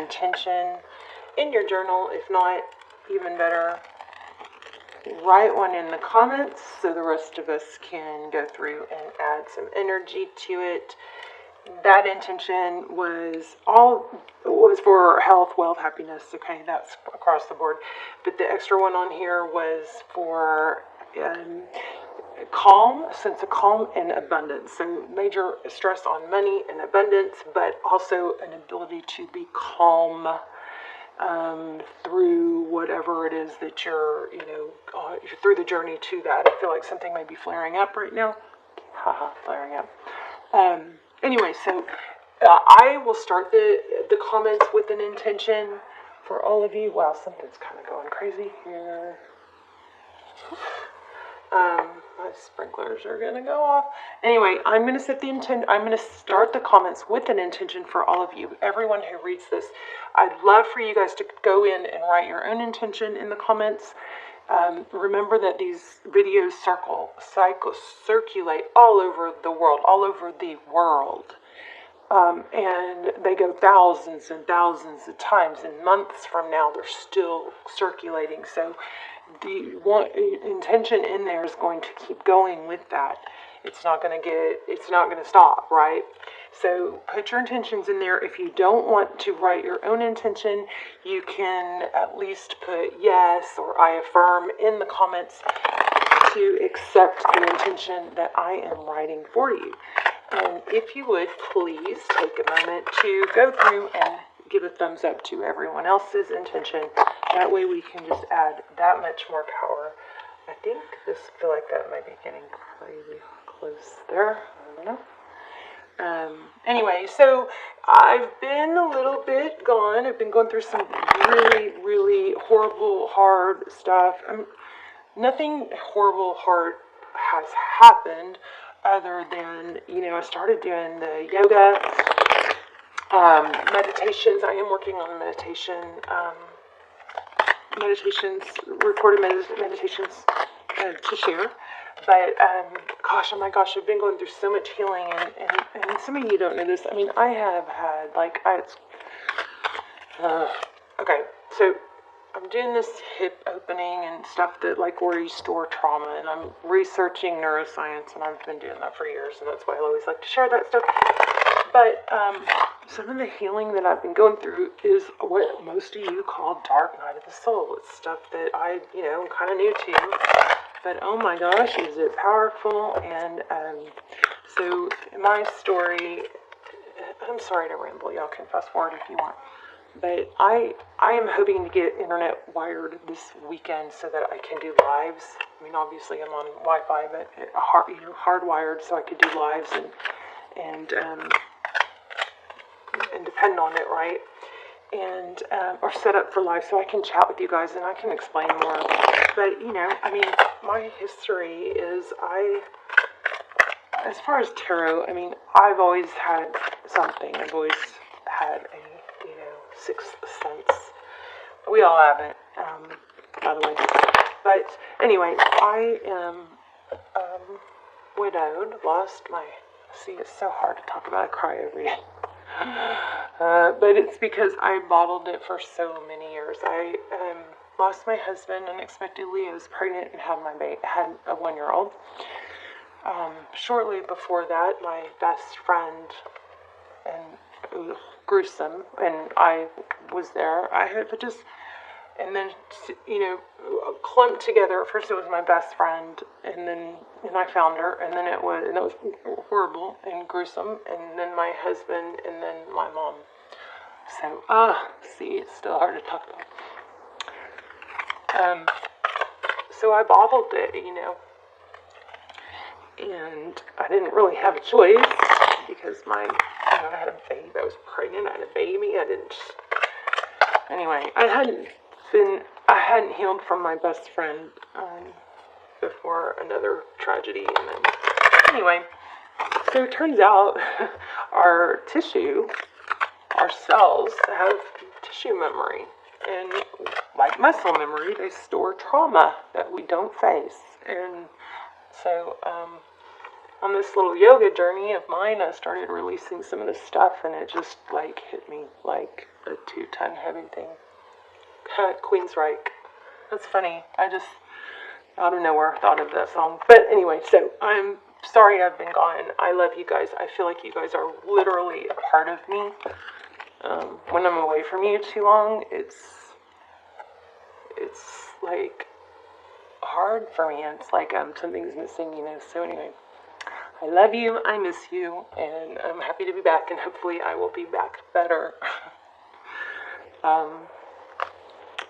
intention in your journal. If not, even better, write one in the comments so the rest of us can go through and add some energy to it. That intention was for health, wealth, happiness. Okay, that's across the board. But the extra one on here was for calm, a sense of calm and abundance. So major stress on money and abundance, but also an ability to be calm through whatever it is that you're through the journey to that. I feel like something may be flaring up right now. Haha, flaring up. Anyway, so I will start the comments with an intention for all of you. Wow, something's kind of going crazy here. My sprinklers are going to go off. Anyway, I'm going to set the I'm going to start the comments with an intention for all of you. Everyone who reads this, I'd love for you guys to go in and write your own intention in the comments. Remember that these videos circulate all over the world. And they go thousands and thousands of times, and months from now they're still circulating. So the intention in there is going to keep going with that. It's not going to stop, right? So put your intentions in there. If you don't want to write your own intention, you can at least put yes or I affirm in the comments to accept the intention that I am writing for you. And if you would, please take a moment to go through and give a thumbs up to everyone else's intention. That way we can just add that much more power. I feel like that might be getting crazy close there. I don't know. Anyway, so I've been a little bit gone. I've been going through some really, really horrible, hard stuff. Nothing horrible, hard has happened other than, I started doing the yoga, meditations. I am working on recorded meditations to share. But, oh my gosh, I've been going through so much healing, and some of you don't know this. I mean, I have had, okay, so I'm doing this hip opening and stuff that, where you store trauma, and I'm researching neuroscience, and I've been doing that for years, and that's why I always like to share that stuff. But some of the healing that I've been going through is what most of you call dark night of the soul. It's stuff that I, am kind of new to. But oh my gosh, is it powerful? And so my story, I'm sorry to ramble, y'all can fast forward if you want. But I am hoping to get internet wired this weekend so that I can do lives. I mean, obviously I'm on Wi-Fi, but hardwired so I could do lives and depend on it, right? And or set up for live so I can chat with you guys and I can explain more. But my history is as far as tarot, I've always had something. I've always had a sixth sense. We all have it, by the way. But anyway, I am widowed. See, it's so hard to talk about. I cry every day. But it's because I bottled it for so many years. I lost my husband unexpectedly. I was pregnant and had a 1-year-old. Shortly before that, my best friend, and it was gruesome, and I was there. And then, clumped together. At first it was my best friend, and I found her, and then it was horrible and gruesome, and then my husband, and then my mom. So, see, it's still hard to talk about. So I bottled it, and I didn't really have a choice, because I had a baby, I was pregnant, I had a baby, anyway, I hadn't healed from my best friend before another tragedy, and then, anyway, so it turns out our cells have tissue memory, and like muscle memory, they store trauma that we don't face, and so, on this little yoga journey of mine, I started releasing some of this stuff, and it just, like, hit me like a 2-ton heavy thing. Queensryche. That's funny. I just, out of nowhere, thought of that song. But anyway, so I'm sorry I've been gone. I love you guys. I feel like you guys are literally a part of me. When I'm away from you too long, it's like hard for me. It's like something's missing, you know. So anyway, I love you. I miss you, and I'm happy to be back. And hopefully, I will be back better.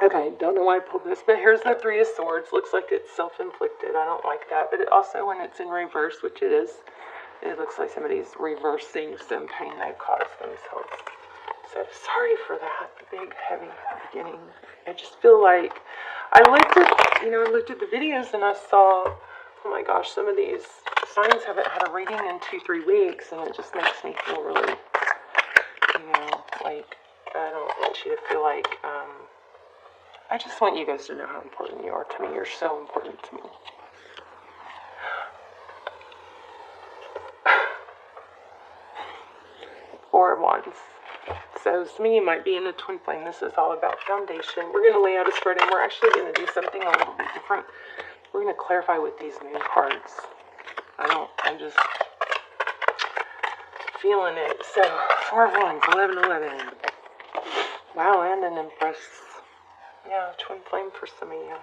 Okay, don't know why I pulled this, but here's the Three of Swords. Looks like it's self-inflicted. I don't like that. But it also, when it's in reverse, which it is, it looks like somebody's reversing some pain they've caused themselves. So sorry for that big, heavy beginning. I just feel like I looked at the videos and I saw, oh my gosh, some of these signs haven't had a reading in 2-3 weeks, and it just makes me feel really, like I don't want you to feel like, I just want you guys to know how important you are to me. You're so important to me. Four of Wands. So some of you might be in a twin flame. This is all about foundation. We're going to lay out a spread, and we're actually going to do something a little bit different. We're going to clarify with these moon cards. I'm just feeling it. So, Four of Wands, 11-11. Wow, and an Empress. Yeah, twin flame for some of you.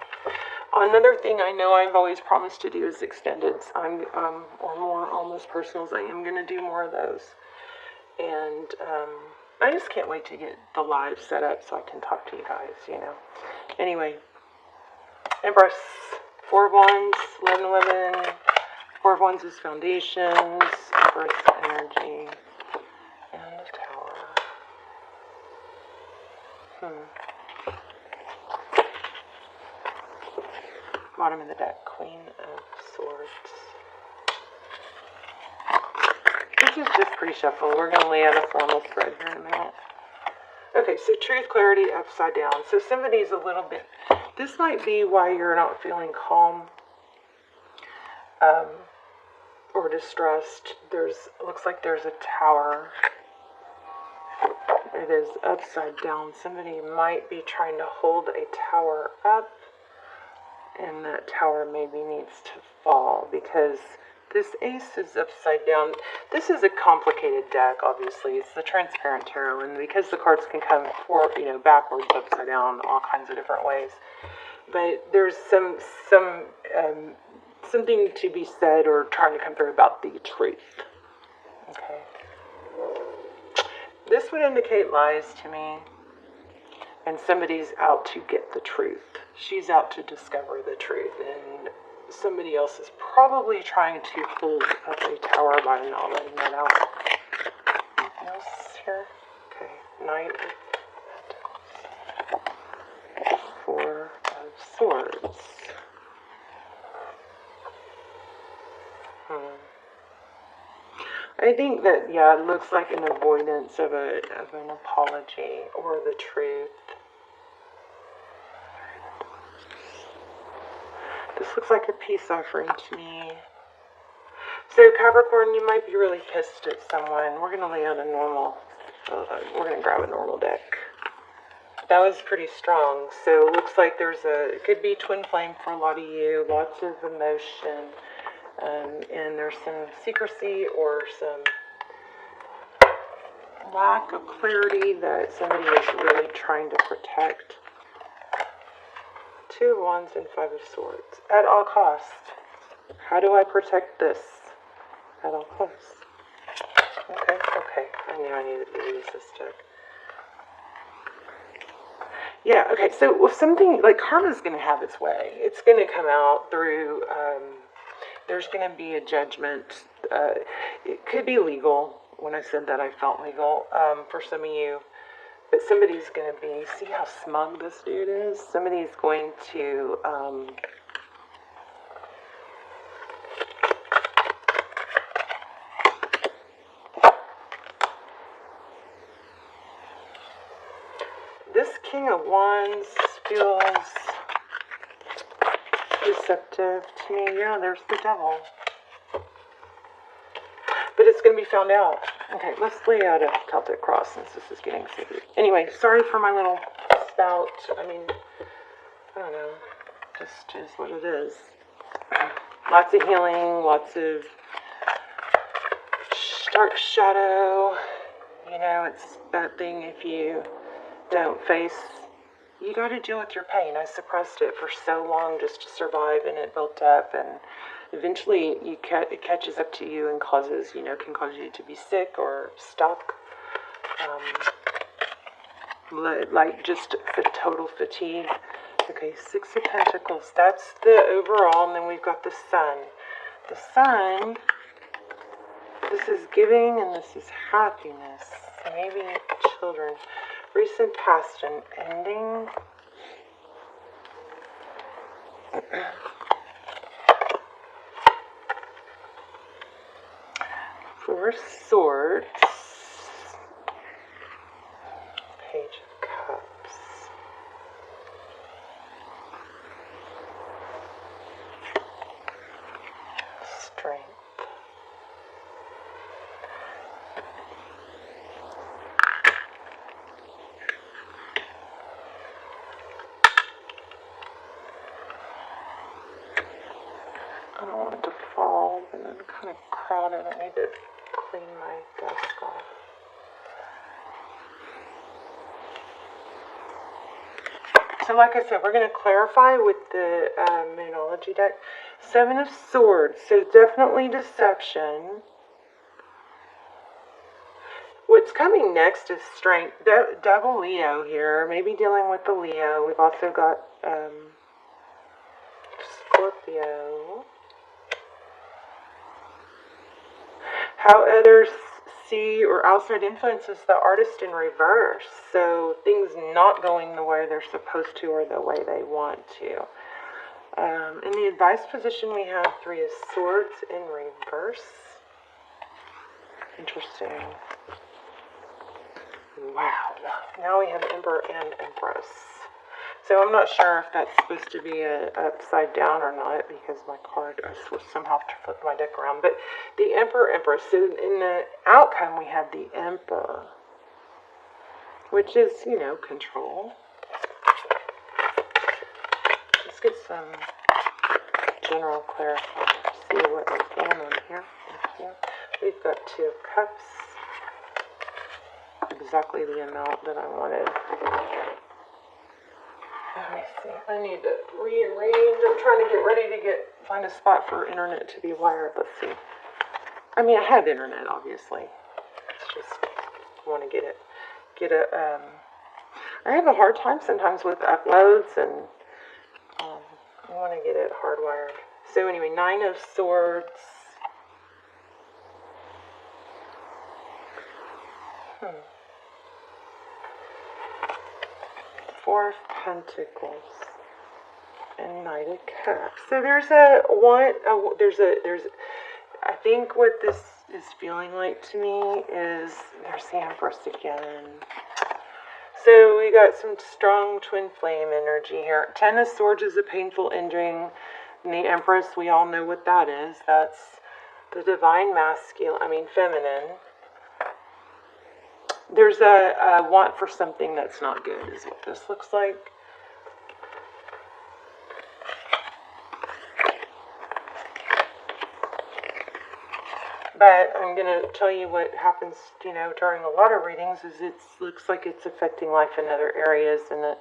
Another thing I know I've always promised to do is extendeds. Or more almost personals. I am going to do more of those. And I just can't wait to get the live set up so I can talk to you guys, you know. Anyway, Empress, Four of Wands, 11-11. Four of Wands is foundations, Empress energy, and the Tower. Bottom of the deck, Queen of Swords. This is just pre-shuffle. We're going to lay out a formal spread here in a minute. Okay, so truth, clarity, upside down. So somebody's a little bit, this might be why you're not feeling calm or distressed. Looks like there's a tower. It is upside down. Somebody might be trying to hold a tower up, and that tower maybe needs to fall because this ace is upside down. This is a complicated deck, obviously. It's the transparent tarot, and because the cards can come backwards, upside down, all kinds of different ways. But there's something to be said or trying to come through about the truth. Okay. This would indicate lies to me, and somebody's out to get the truth. She's out to discover the truth, and somebody else is probably trying to hold up a tower by not letting that out. Anything else here? Okay, Knight of Pentacles. Four of Swords. I think that, yeah, it looks like an avoidance of an apology or the truth. This looks like a peace offering to me. So Capricorn, you might be really pissed at someone. We're going to lay out a normal, we're going to grab a normal deck. That was pretty strong. So it looks like it could be twin flame for a lot of you, lots of emotion. And there's some secrecy or some lack of clarity that somebody is really trying to protect. Two of Wands and Five of Swords. At all costs. How do I protect this? At all costs. Okay. I knew I needed to use this deck. Yeah, okay, so with something like karma's going to have its way. It's going to come out through, there's going to be a judgment. It could be legal. When I said that, I felt legal for some of you. But somebody's going to be, see how smug this dude is? Somebody's going to, this King of Wands feels deceptive to me. Yeah, there's the Devil. but it's going to be found out. Okay, let's lay out a Celtic cross since this is getting silly. Anyway, sorry for my little spout. I mean, I don't know. Just is what it is. Lots of healing, lots of dark shadow. You know, it's that thing if you don't face. You got to deal with your pain. I suppressed it for so long just to survive, and it built up, and eventually it catches up to you and causes, can cause you to be sick or stuck. Like just total fatigue. Okay, 6 of Pentacles. That's the overall, and then we've got the Sun. The Sun, this is giving and this is happiness. Maybe children. Recent past and ending. Four Swords. Page of Cups. Strength. I don't want it to fall, but I'm kind of crowded. I need to clean my desk off. So like I said, we're going to clarify with the Moonology deck. 7 of Swords, so definitely deception. What's coming next is strength. Double Leo here, maybe dealing with the Leo. We've also got Scorpio. How others see or outside influences the artist in reverse. So things not going the way they're supposed to or the way they want to. In the advice position, we have 3 of Swords in reverse. Interesting. Wow. Now we have Emperor and Empress. So I'm not sure if that's supposed to be upside down or not because my card, I somehow flipped my deck around. But the Emperor, Empress. So in the outcome, we have the Emperor, which is, control. Let's get some general clarifier. See what is going on here. We've got 2 of Cups. Exactly the amount that I wanted. Let me see. I need to rearrange. I'm trying to get ready to find a spot for internet to be wired. Let's see. I mean, I have internet, obviously. It's just I want to get it. I have a hard time sometimes with uploads, and I want to get it hardwired. So anyway, 9 of Swords. 4 of Pentacles and Knight of Cups. So there's I think what this is feeling like to me is there's the Empress again. So we got some strong twin flame energy here. 10 of Swords is a painful ending. And the Empress, we all know what that is. That's the divine feminine. There's a want for something that's not good is what this looks like. But I'm going to tell you what happens, during a lot of readings is it looks like it's affecting life in other areas, and a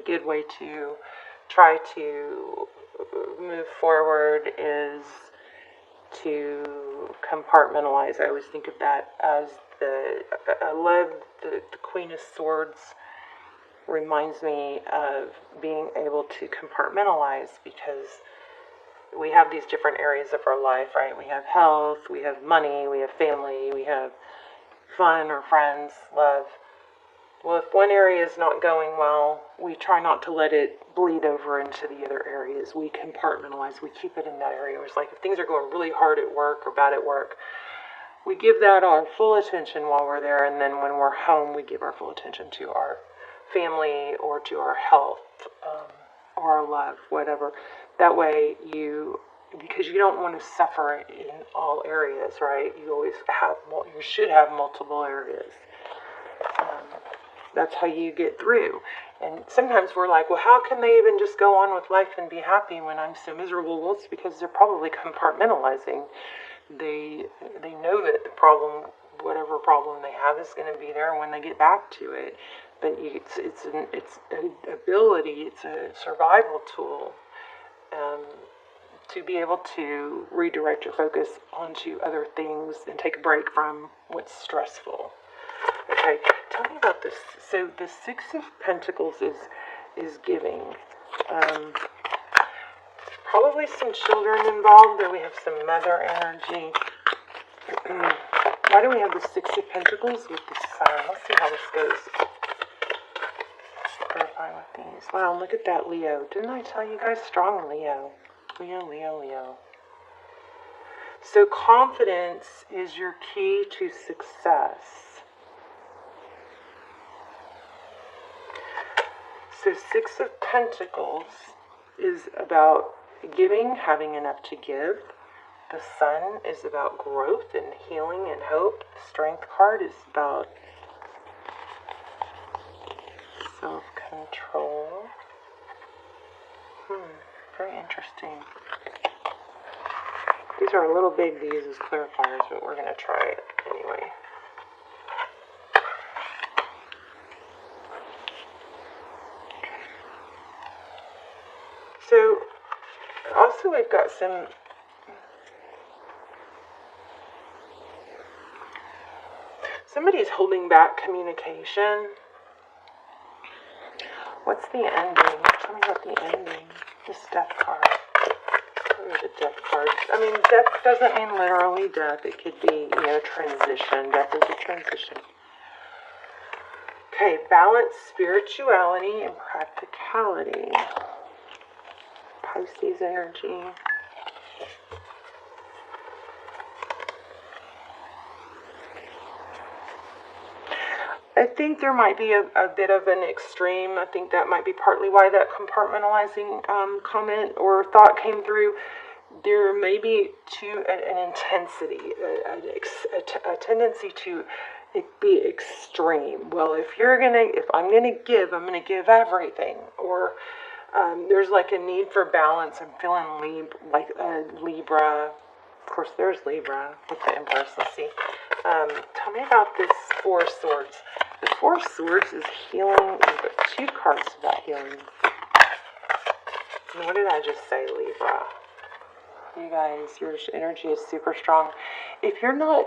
good way to try to move forward is to compartmentalize. I always think of that as I love the Queen of Swords reminds me of being able to compartmentalize, because we have these different areas of our life, right? We have health, we have money, we have family, we have fun or friends, love. Well, if one area is not going well, we try not to let it bleed over into the other areas. We compartmentalize, we keep it in that area. It's like if things are going really hard at work or bad at work, we give that our full attention while we're there, and then when we're home, we give our full attention to our family or to our health or our love, whatever. That way you because you don't want to suffer in all areas, right? You should have multiple areas. That's how you get through. And sometimes we're like, well, how can they even just go on with life and be happy when I'm so miserable? Well, it's because they're probably compartmentalizing. They know that the problem, whatever problem they have, is going to be there when they get back to it. But it's an ability, it's a survival tool to be able to redirect your focus onto other things and take a break from what's stressful. Okay, tell me about this. So the Six of Pentacles is giving. Probably some children involved. There we have some mother energy. Why do we have the Six of Pentacles with the Sun? Let's see how this goes. Clarify with these. Wow, look at that, Leo. Didn't I tell you guys? Strong Leo. Leo, Leo, Leo. So confidence is your key to success. So Six of Pentacles is about giving, having enough to give. The Sun is about growth and healing and hope. The Strength card is about self-control. Very interesting. These are a little big to use as clarifiers, but we're going to try it anyway. So, also we've got somebody's holding back communication. What's the ending? Tell me about the ending. This Death card. What are the Death cards? I mean, death doesn't mean literally death. It could be, transition. Death is a transition. Okay, balance spirituality and practicality. Pisces energy. I think there might be a bit of an extreme. I think that might be partly why that compartmentalizing comment or thought came through. There may be an intensity, a tendency to be extreme. Well, if I'm gonna give, I'm gonna give everything. Or there's like a need for balance. I'm feeling Libra. Of course, there's Libra with the Empress. Let's see. Tell me about this Four of Swords. The Four of Swords is healing. We've got two cards about healing. And what did I just say, Libra? You guys, your energy is super strong. If you're not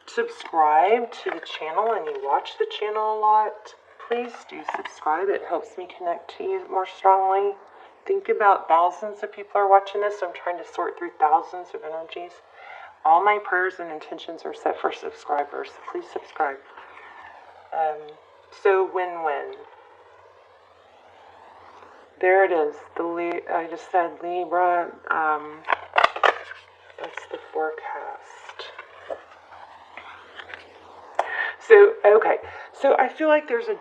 subscribed to the channel and you watch the channel a lot, please do subscribe. It helps me connect to you more strongly. Think about thousands of people are watching this. I'm trying to sort through thousands of energies. All my prayers and intentions are set for subscribers. Please subscribe. So win-win. There it is. I just said Libra. That's the forecast. So, okay. So I feel like there's a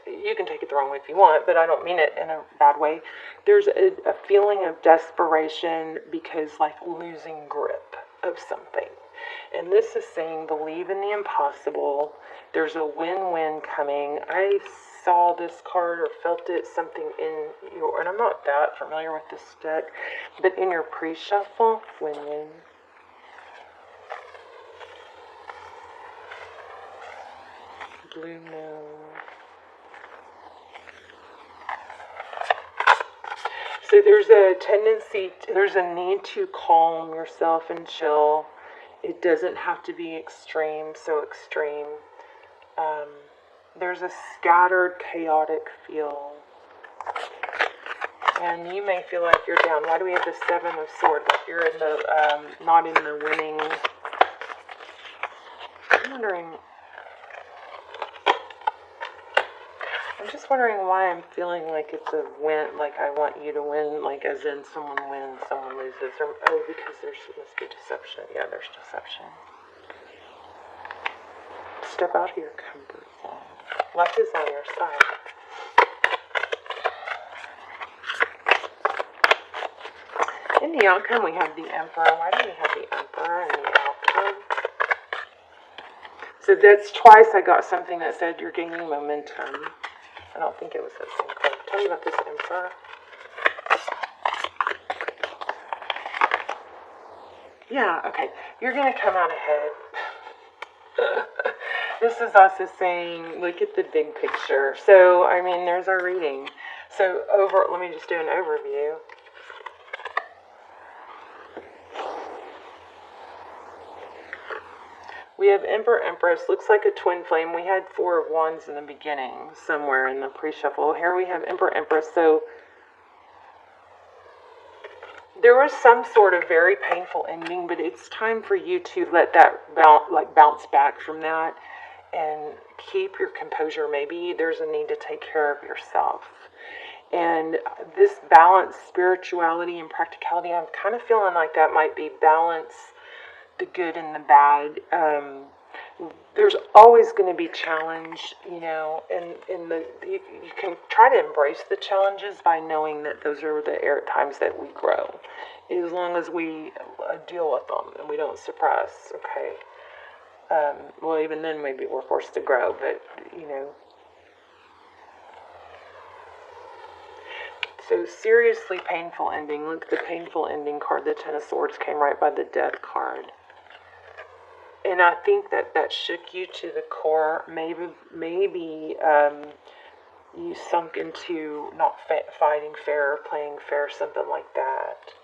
you can take it the wrong way if you want, but I don't mean it in a bad way. There's a feeling of desperation because losing grip of something. And this is saying believe in the impossible. There's a win-win coming. I saw this card or felt it, something in your, and I'm not that familiar with this deck, but in your pre-shuffle, win-win. Blue moon. So there's a tendency, there's a need to calm yourself and chill. It doesn't have to be extreme, so extreme. There's a scattered, chaotic feel. And you may feel like you're down. Why do we have the Seven of Swords? Like you're in the, not in the winning. I'm just wondering why I'm feeling like it's a win, like I want you to win, like as in someone wins, someone loses. Or, because there must be deception. Yeah, there's deception. Step out of your comfort zone. Luck is on your side. In the outcome, we have the Emperor. Why do we have the Emperor in the outcome? So that's twice I got something that said you're gaining momentum. I don't think it was that same card. Tell me about this Emperor. Yeah, okay. You're going to come out ahead. This is also saying, look at the big picture. So, I mean, there's our reading. So, let me just do an overview. We have Emperor, Empress. Looks like a twin flame. We had 4 of Wands in the beginning, somewhere in the pre-shuffle. Here we have Emperor, Empress. So there was some sort of very painful ending, but it's time for you to let that bounce back from that and keep your composure. Maybe there's a need to take care of yourself. And this balance, spirituality and practicality, I'm kind of feeling like that might be balance, the good and the bad. There's always going to be challenge, you know, and you can try to embrace the challenges by knowing that those are the times that we grow, as long as we deal with them and we don't suppress. Okay. Well, even then maybe we're forced to grow, but you know. So seriously painful ending. Look, the painful ending card, the Ten of Swords, came right by the Death card. And I think that shook you to the core. Maybe you sunk into not fighting fair, playing fair, something like that.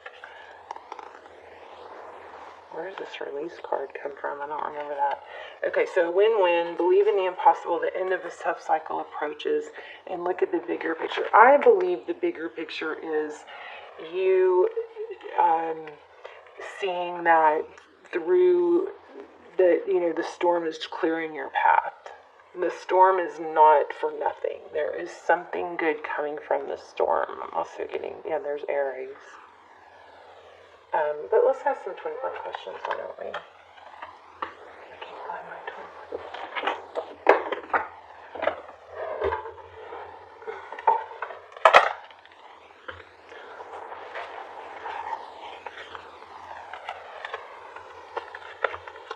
Where does this release card come from? I don't remember that. Okay, so win-win, believe in the impossible, the end of a tough cycle approaches, and look at the bigger picture. I believe the bigger picture is you seeing that through the storm is clearing your path. The storm is not for nothing. There is something good coming from the storm. I'm also getting, there's Aries. But let's have some twin flame questions, why don't we? I can't find my twin flame.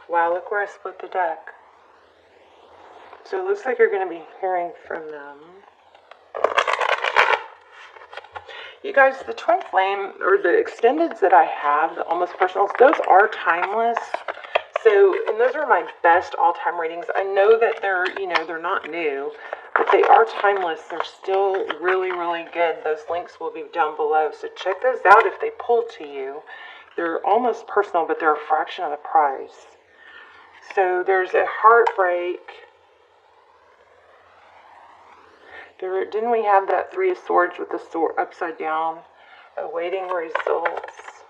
Wow, look where I split the deck. So it looks like you're going to be hearing from them. You guys, the twin flame, or the extendeds that I have, the almost personals, those are timeless. So, and those are my best all-time readings. I know that they're not new, but they are timeless. They're still really, really good. Those links will be down below. So check those out if they pull to you. They're almost personal, but they're a fraction of the price. So there's a heartbreak. Didn't we have that Three of Swords with the sword upside down? Awaiting results.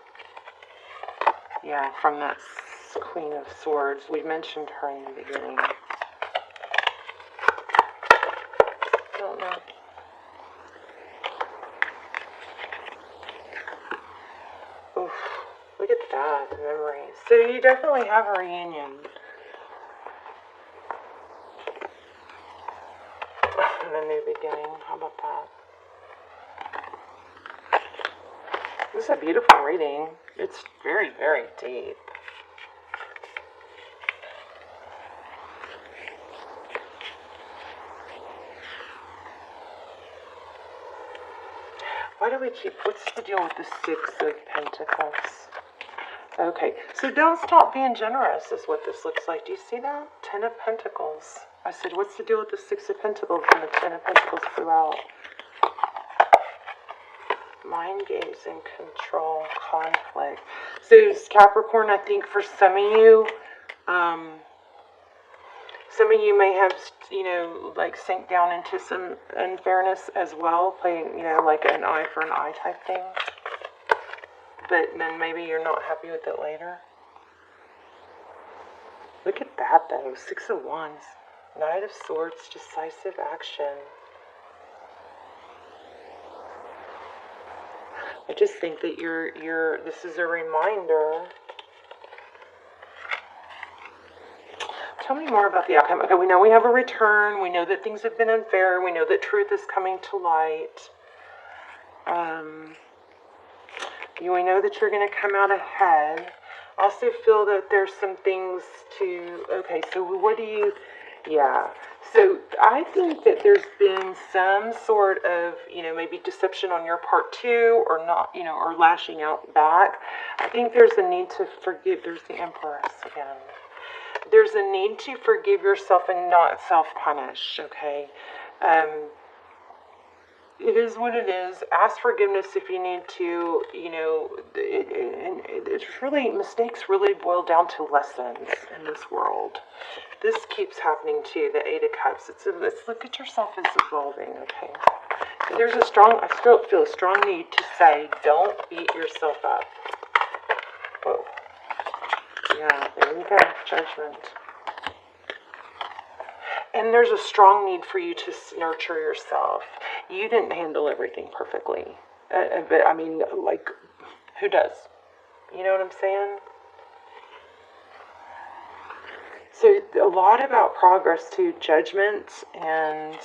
Yeah, from that Queen of Swords. We mentioned her in the beginning. Don't know. Oof, look at that memory. So you definitely have a reunion. And a new beginning. How about that? This is a beautiful reading. It's very, very deep. Why do we keep... What's the deal with the Six of Pentacles? Okay, so don't stop being generous is what this looks like. Do you see that? 10 of Pentacles. I said, what's the deal with the Six of Pentacles and the 10 of Pentacles flew out? Mind games and control, conflict. So Capricorn, I think for some of you may have, like sink down into some unfairness as well, playing, like an eye for an eye type thing. But then maybe you're not happy with it later. Look at that though, 6 of Wands. Knight of Swords, decisive action. I just think that this is a reminder. Tell me more about the outcome. Okay, we know we have a return. We know that things have been unfair. We know that truth is coming to light. We know that you're going to come out ahead. Also feel that there's some things to, okay, so what do you, yeah. So I think that there's been some sort of, maybe deception on your part too, or not, or lashing out back. I think there's a need to forgive. There's the Empress again. There's a need to forgive yourself and not self-punish, okay? It is what it is. Ask forgiveness if you need to, it's really, mistakes really boil down to lessons in this world. This keeps happening too, the Eight of Cups. Let's look at yourself as evolving, okay? There's I still feel a strong need to say, don't beat yourself up. Whoa. Yeah, there you go, Judgment. And there's a strong need for you to nurture yourself. You didn't handle everything perfectly. But, I mean, like, who does? You know what I'm saying? So, a lot about progress to Judgment. And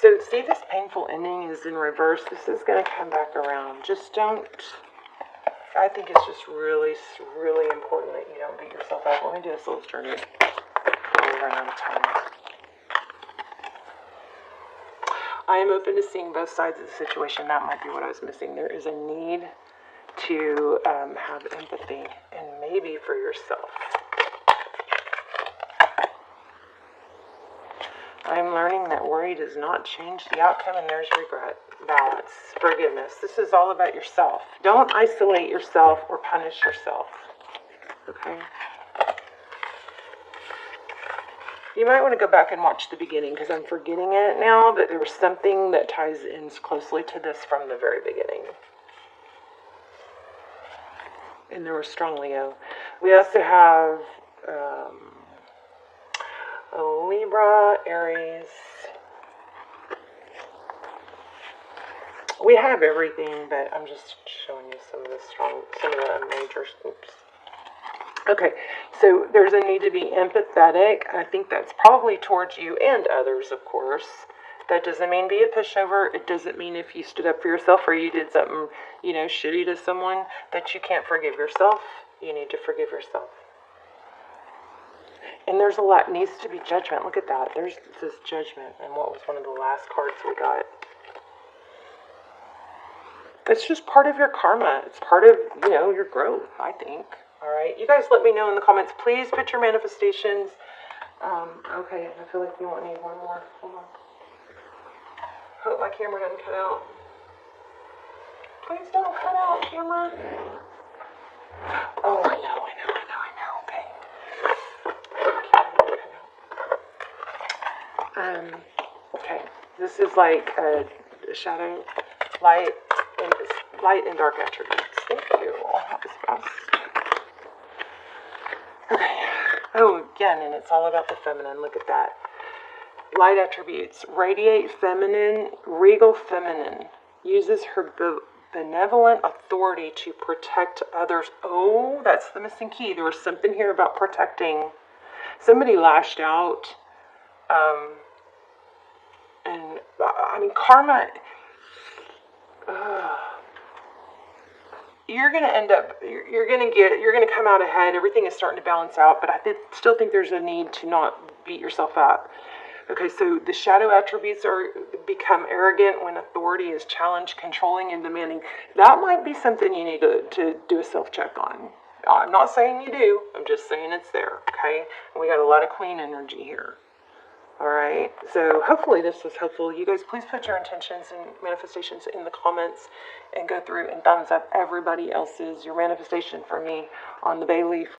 so, see, this painful ending is in reverse. This is going to come back around. Just don't... I think it's just really, really important that you don't beat yourself up. Let me do a soul's journey. We're running out of time. I am open to seeing both sides of the situation. That might be what I was missing. There is a need to have empathy, and maybe for yourself. I'm learning that worry does not change the outcome, and there's regret, balance, forgiveness. This is all about yourself. Don't isolate yourself or punish yourself. Okay? You might want to go back and watch the beginning because I'm forgetting it now, but there was something that ties in closely to this from the very beginning. And there was strong Leo. We also have Libra, Aries. We have everything, but I'm just showing you some of the major scoops. Okay, so there's a need to be empathetic. I think that's probably towards you and others, of course. That doesn't mean be a pushover. It doesn't mean if you stood up for yourself or you did something, shitty to someone that you can't forgive yourself. You need to forgive yourself. And there's a lot, needs to be judgment. Look at that. There's this judgment. And what was one of the last cards we got? It's just part of your karma. It's part of, your growth, I think. All right. You guys let me know in the comments. Please put your manifestations. Okay. I feel like we won't need one more. Hold on. Hope my camera doesn't cut out. Please don't cut out, camera. Oh, I know. Okay. Okay. This is like a shadow, light and dark attributes. Thank you. That was fast. Okay. Oh, again, and it's all about the feminine. Look at that. Light attributes. Radiate feminine, regal feminine. Uses her benevolent authority to protect others. Oh, that's the missing key. There was something here about protecting. Somebody lashed out. And I mean, karma. You're going to end up, you're going to come out ahead. Everything is starting to balance out, but I still think there's a need to not beat yourself up. Okay, so the shadow attributes become arrogant when authority is challenged, controlling, and demanding. That might be something you need to do a self-check on. I'm not saying you do. I'm just saying it's there, okay? And we got a lot of queen energy here. All right, so hopefully this was helpful. You guys, please put your intentions and manifestations in the comments and go through and thumbs up everybody else's, your manifestation for me on the bay leaf.